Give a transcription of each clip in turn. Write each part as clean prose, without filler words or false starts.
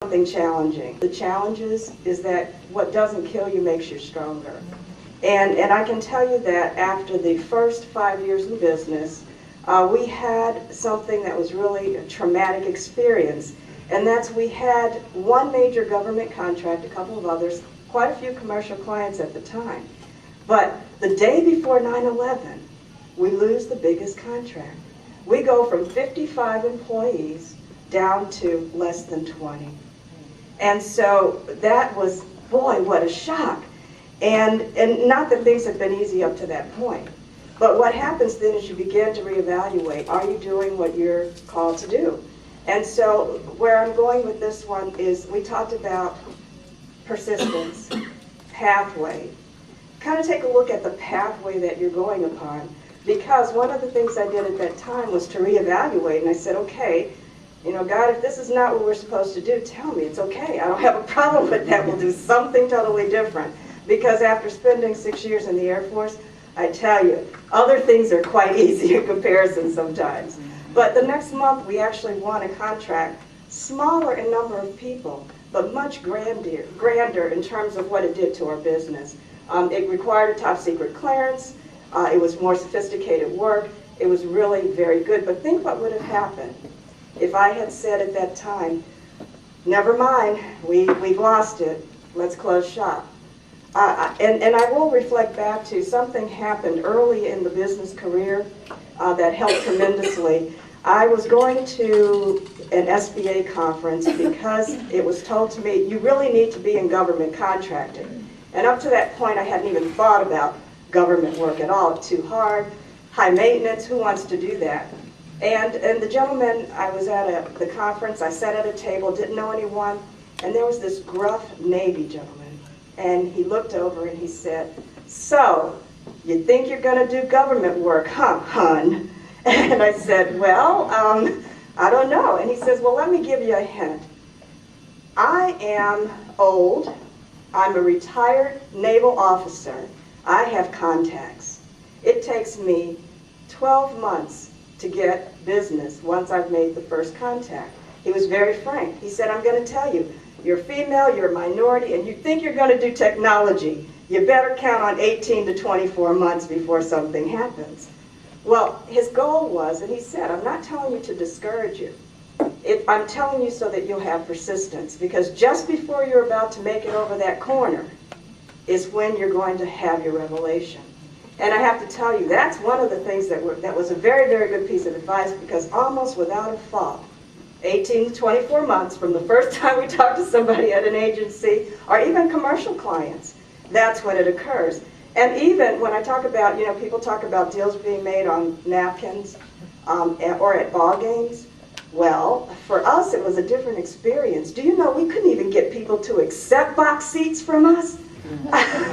something challenging. The challenges is that what doesn't kill you makes you stronger. And I can tell you that after the first 5 years in business, we had something that was really a traumatic experience. And that's we had one major government contract, a couple of others, quite a few commercial clients at the time. But the day before 9/11, we lose the biggest contract. We go from 55 employees down to less than 20. And so that was, boy, what a shock. And not that things have been easy up to that point. But what happens then is you begin to reevaluate. Are you doing what you're called to do? And so where I'm going with this one is we talked about persistence, pathway. Kind of take a look at the pathway that you're going upon, because one of the things I did at that time was to reevaluate, and I said, okay, you know, God, if this is not what we're supposed to do, tell me. It's okay. I don't have a problem with that. We'll do something totally different. Because after spending 6 years in the Air Force, I tell you, other things are quite easy in comparison sometimes. But the next month, we actually won a contract, smaller in number of people, but much grander in terms of what it did to our business. It required a top secret clearance. It was more sophisticated work. It was really very good. But think what would have happened if I had said at that time, never mind, we've lost it, let's close shop. And I will reflect back to something happened early in the business career that helped tremendously. I was going to an SBA conference because it was told to me, you really need to be in government contracting. And up to that point, I hadn't even thought about government work at all. It's too hard, high maintenance, who wants to do that? And the gentleman, I was at the conference, I sat at a table, didn't know anyone, and there was this gruff Navy gentleman. And he looked over and he said, so, you think you're going to do government work, huh, hun? And I said, well, I don't know. And he says, well, let me give you a hint. I am old. I'm a retired naval officer. I have contacts. It takes me 12 months to get business once I've made the first contact. He was very frank. He said, I'm going to tell you, you're female, you're a minority, and you think you're going to do technology. You better count on 18 to 24 months before something happens. Well, his goal was, and he said, I'm not telling you to discourage you. I'm telling you so that you'll have persistence, because just before you're about to make it over that corner is when you're going to have your revelation. And I have to tell you, that's one of the things that was a very, very good piece of advice, because almost without a fault, 18 to 24 months from the first time we talk to somebody at an agency, or even commercial clients, that's when it occurs. And even when I talk about, you know, people talk about deals being made on napkins or at ball games. Well, for us, it was a different experience. Do you know we couldn't even get people to accept box seats from us?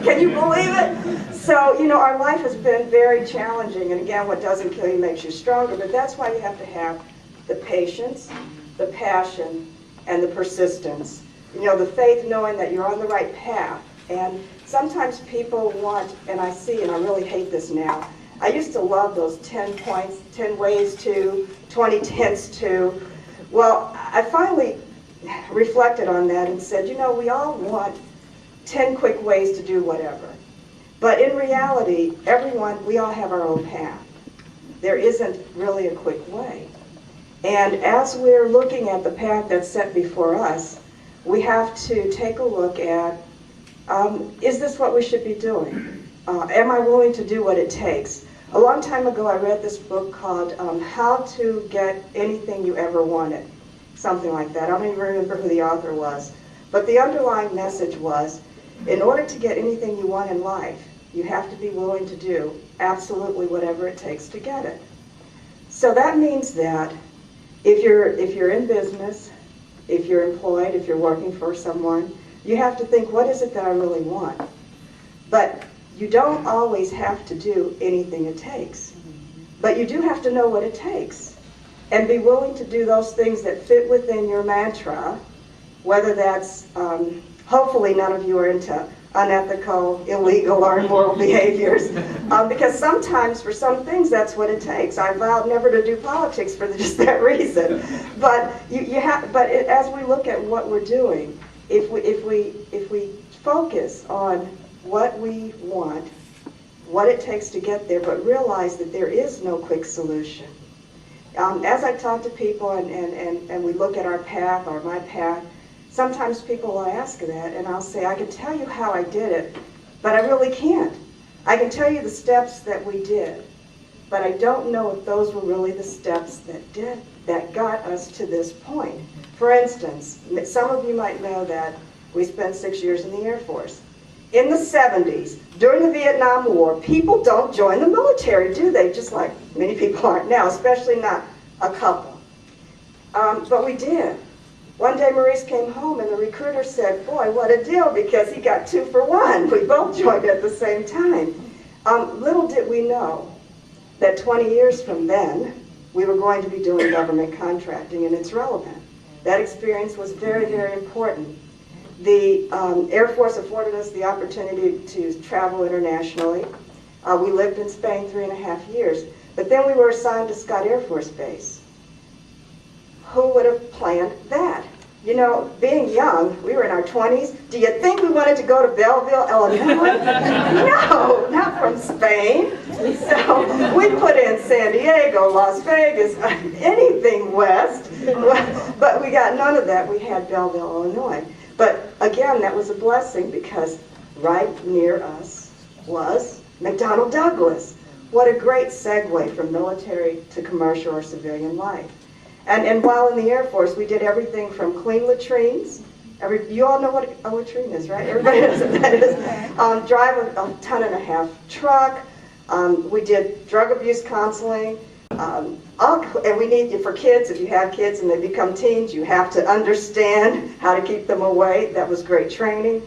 Can you believe it? So, you know, our life has been very challenging. And again, what doesn't kill you makes you stronger. But that's why you have to have the patience, the passion, and the persistence. You know, the faith knowing that you're on the right path. And sometimes people want, and I see, and I really hate this now, I used to love those 10 points, 10 ways to, 20 tenths to. Well, I finally reflected on that and said, you know, we all want 10 quick ways to do whatever. But in reality, we all have our own path. There isn't really a quick way. And as we're looking at the path that's set before us, we have to take a look at, is this what we should be doing? Am I willing to do what it takes? A long time ago, I read this book called How to Get Anything You Ever Wanted, something like that. I don't even remember who the author was. But the underlying message was, in order to get anything you want in life, you have to be willing to do absolutely whatever it takes to get it. So that means that if you're in business, if you're employed, if you're working for someone, you have to think, what is it that I really want? But you don't always have to do anything it takes. But you do have to know what it takes and be willing to do those things that fit within your mantra, whether that's, hopefully none of you are into unethical, illegal, or immoral behaviors. Because sometimes, for some things, that's what it takes. I vowed never to do politics for just that reason. But as we look at what we're doing, if we focus on what we want, what it takes to get there, but realize that there is no quick solution. As I talk to people and we look at our path or my path, sometimes people will ask that, and I'll say, I can tell you how I did it, but I really can't. I can tell you the steps that we did, but I don't know if those were really the steps that got us to this point. For instance, some of you might know that we spent 6 years in the Air Force. In the 70s, during the Vietnam War, people don't join the military, do they? Just like many people aren't now, especially not a couple. But we did. One day Maurice came home and the recruiter said, boy, what a deal, because he got 2 for 1. We both joined at the same time. Little did we know that 20 years from then, we were going to be doing government contracting, and it's relevant. That experience was very, very important. The Air Force afforded us the opportunity to travel internationally. We lived in Spain 3.5 years, but then we were assigned to Scott Air Force Base. Who would have planned that? You know, being young, we were in our 20s. Do you think we wanted to go to Belleville, Illinois? No, not from Spain. So we put in San Diego, Las Vegas, anything west. But we got none of that. We had Belleville, Illinois. But again, that was a blessing because right near us was McDonnell Douglas. What a great segue from military to commercial or civilian life. And while in the Air Force, we did everything from clean latrines. You all know what a latrine is, right? Everybody knows what that is. Drive a 1.5-ton truck. We did drug abuse counseling. And we need you for kids, if you have kids and they become teens, you have to understand how to keep them away. That was great training.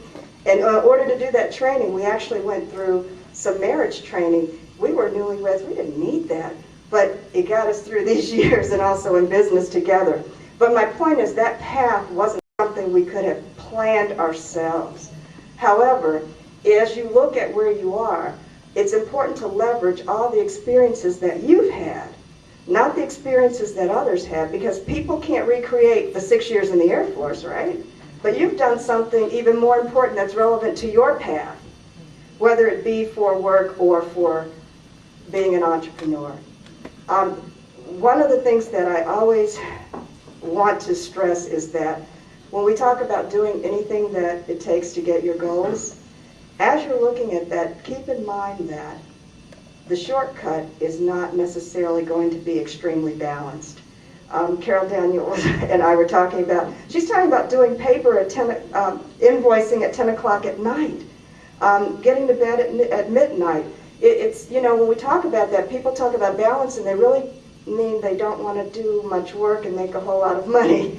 And in order to do that training, we actually went through some marriage training. We were newlyweds, we didn't need that, but it got us through these years and also in business together. But my point is that path wasn't something we could have planned ourselves. However, as you look at where you are, it's important to leverage all the experiences that you've had, not the experiences that others have, because people can't recreate the 6 years in the Air Force, right? But you've done something even more important that's relevant to your path, whether it be for work or for being an entrepreneur. One of the things that I always want to stress is that when we talk about doing anything that it takes to get your goals, as you're looking at that, keep in mind that the shortcut is not necessarily going to be extremely balanced. Carol Daniels and I were talking about, she's talking about doing paper at invoicing at 10 o'clock at night, getting to bed at midnight. It's, you know, when we talk about that, people talk about balance and they really mean they don't want to do much work and make a whole lot of money.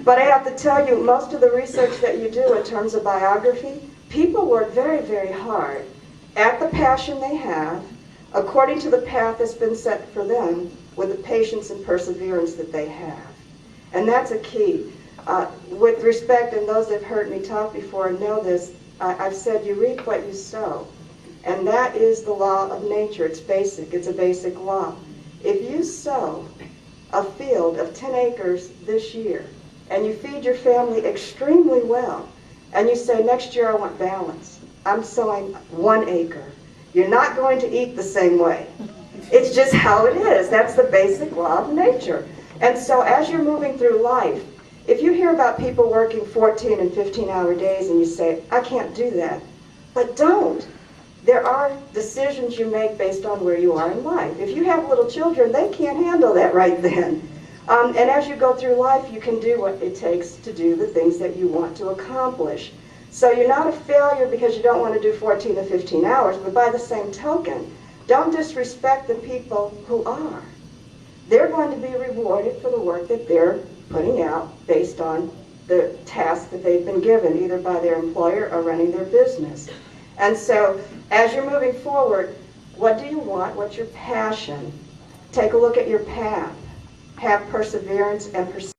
But I have to tell you, most of the research that you do in terms of biography, people work very, very hard at the passion they have, according to the path that's been set for them, with the patience and perseverance that they have. And that's a key. With respect, and those that have heard me talk before know this, I've said you reap what you sow. And that is the law of nature. It's basic. It's a basic law. If you sow a field of 10 acres this year, and you feed your family extremely well, and you say, next year I want balance, I'm sowing 1 acre. You're not going to eat the same way. It's just how it is. That's the basic law of nature. And so as you're moving through life, if you hear about people working 14 and 15-hour days and you say, I can't do that, but don't. There are decisions you make based on where you are in life. If you have little children, they can't handle that right then. And as you go through life, you can do what it takes to do the things that you want to accomplish. So you're not a failure because you don't want to do 14 to 15 hours, but by the same token, don't disrespect the people who are. They're going to be rewarded for the work that they're putting out based on the task that they've been given, either by their employer or running their business. And so, as you're moving forward, what do you want? What's your passion? Take a look at your path. Have perseverance and persistence.